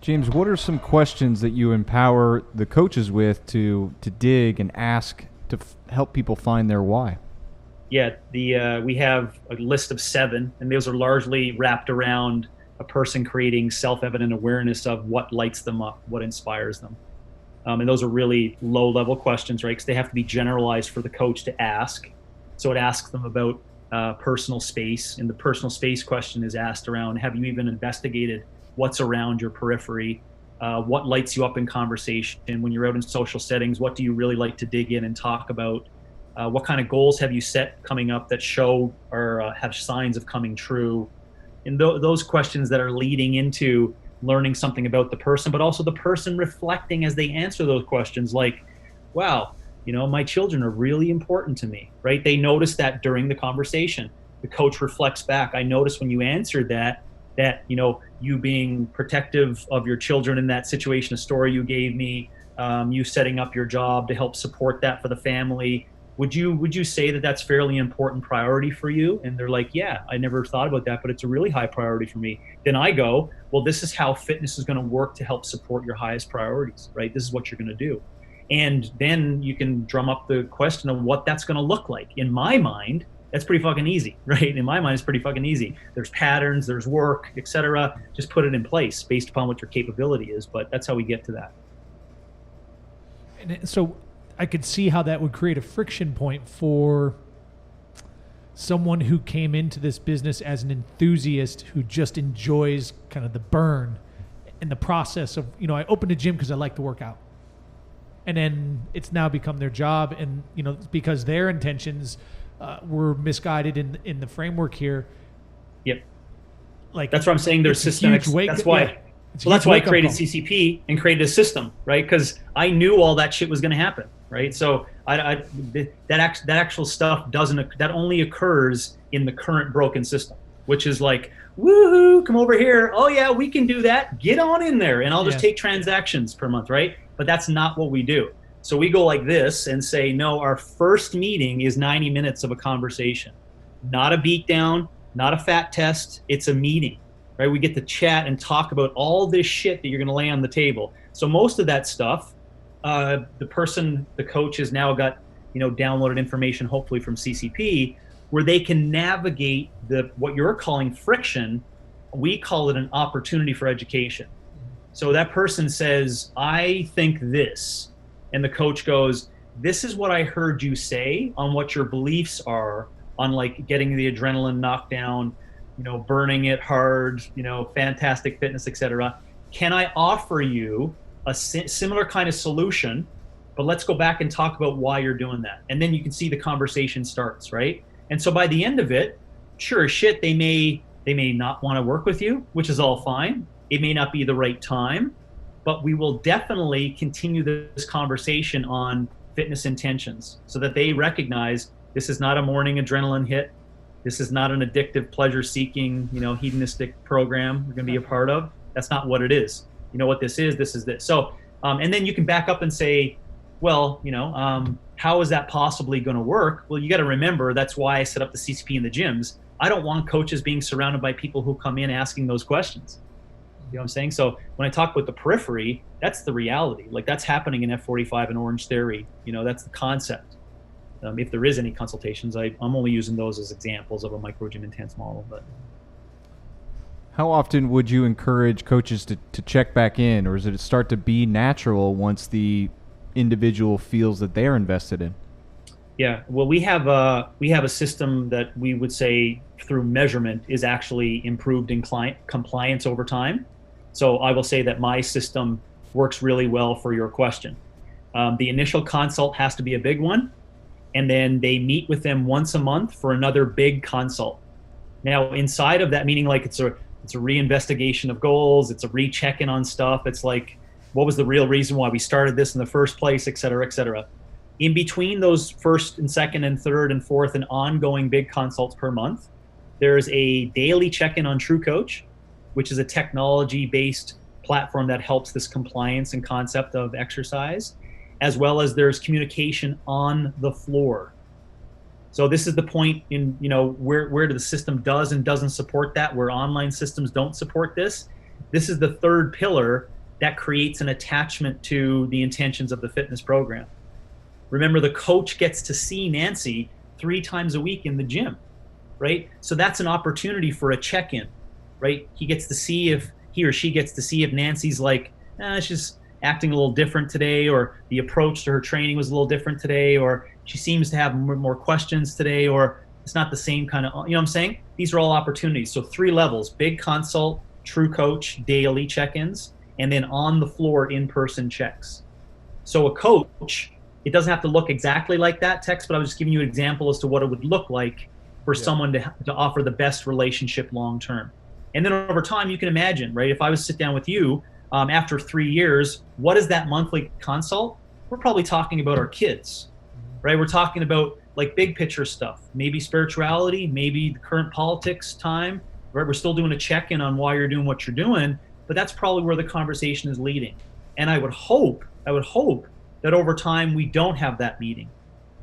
James, what are some questions that you empower the coaches with to dig and ask to help people find their why? Yeah, we have a list of 7, and those are largely wrapped around a person creating self-evident awareness of what lights them up, what inspires them. And those are really low-level questions, right? Because they have to be generalized for the coach to ask. So it asks them about personal space, and the personal space question is asked around, have you even investigated what's around your periphery? What lights you up in conversation? When you're out in social settings, what do you really like to dig in and talk about? What kind of goals have you set coming up that show or have signs of coming true? And those questions that are leading into learning something about the person, but also the person reflecting as they answer those questions, like, wow, my children are really important to me, right? They notice that during the conversation. The coach reflects back. I noticed when you answered that you being protective of your children in that situation, a story you gave me, you setting up your job to help support that for the family. Would you say that that's fairly important priority for you? And they're like, yeah, I never thought about that, but it's a really high priority for me. Then I go, well, this is how fitness is going to work to help support your highest priorities, right? This is what you're going to do. And then you can drum up the question of what that's going to look like. In my mind, that's pretty fucking easy, right? In my mind, it's pretty fucking easy. There's patterns, there's work, etc. Just put it in place based upon what your capability is. But that's how we get to that. And so I could see how that would create a friction point for someone who came into this business as an enthusiast who just enjoys kind of the burn and the process of, I opened a gym because I like to work out. And then it's now become their job. And, because their intentions were misguided in the framework here. Yep. Like, that's what I'm saying. There's systemic. That's why. Yeah. Well, that's why I created CCP and created a system, right? Because I knew all that shit was going to happen, right? So that actual stuff that only occurs in the current broken system, which is like, woohoo, come over here. Oh yeah, we can do that. Get on in there, and I'll just take transactions per month, right? But that's not what we do. So we go like this and say, no, our first meeting is 90 minutes of a conversation, not a beatdown, not a fat test. It's a meeting. Right, we get to chat and talk about all this shit that you're going to lay on the table. So most of that stuff, the coach has now got, downloaded information, hopefully from CCP, where they can navigate what you're calling friction. We call it an opportunity for education. So that person says, I think this, and the coach goes, this is what I heard you say on what your beliefs are on like getting the adrenaline knocked down, burning it hard, fantastic fitness, etc. Can I offer you a similar kind of solution? But let's go back and talk about why you're doing that. And then you can see the conversation starts, right? And so by the end of it, sure as shit, they may not want to work with you, which is all fine. It may not be the right time, but we will definitely continue this conversation on fitness intentions so that they recognize this is not a morning adrenaline hit. This is not an addictive, pleasure-seeking, hedonistic program we're going to be a part of. That's not what it is. You know what this is? This is this. So, and then you can back up and say, well, how is that possibly going to work? Well, you got to remember that's why I set up the CCP in the gyms. I don't want coaches being surrounded by people who come in asking those questions. You know what I'm saying? So when I talk about the periphery, that's the reality. Like that's happening in F45 and Orange Theory. That's the concept. If there is any consultations, I'm only using those as examples of a micro gym intense model. But how often would you encourage coaches to check back in, or does it start to be natural once the individual feels that they're invested in? Yeah, well, we have a system that we would say through measurement is actually improved in client compliance over time. So I will say that my system works really well for your question. The initial consult has to be a big one. And then they meet with them once a month for another big consult. Now, inside of that, meaning like it's a reinvestigation of goals, it's a recheck-in on stuff. It's like, what was the real reason why we started this in the first place, et cetera, et cetera. In between those first and second and third and fourth and ongoing big consults per month, there's a daily check-in on True Coach, which is a technology-based platform that helps this compliance and concept of exercise, as well as there's communication on the floor. So this is the point in, where the system does and doesn't support that, where online systems don't support this. This is the third pillar that creates an attachment to the intentions of the fitness program. Remember, the coach gets to see Nancy 3 times a week in the gym, right? So that's an opportunity for a check-in, right? He gets to see if he or she gets to see if Nancy's like, she's acting a little different today, or the approach to her training was a little different today, or she seems to have more questions today, or it's not the same kind of, you know what I'm saying? These are all opportunities. So 3 levels: big consult, true coach, daily check-ins, and then on the floor in-person checks. So a coach, it doesn't have to look exactly like that text, but I was just giving you an example as to what it would look like for someone to offer the best relationship long-term. And then over time, you can imagine, right? If I was to sit down with you after 3 years, what is that monthly consult? We're probably talking about our kids, right? We're talking about like big picture stuff, maybe spirituality, maybe the current politics time, right? We're still doing a check-in on why you're doing what you're doing, but that's probably where the conversation is leading. And I would hope that over time we don't have that meeting,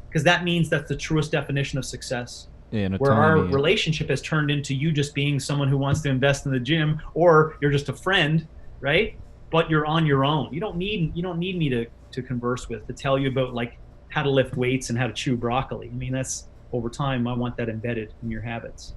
because that means that's the truest definition of success. Where our relationship has turned into you just being someone who wants to invest in the gym, or you're just a friend, right? But you're on your own. You don't need me to converse with, to tell you about like how to lift weights and how to chew broccoli. I mean, that's over time. I want that embedded in your habits.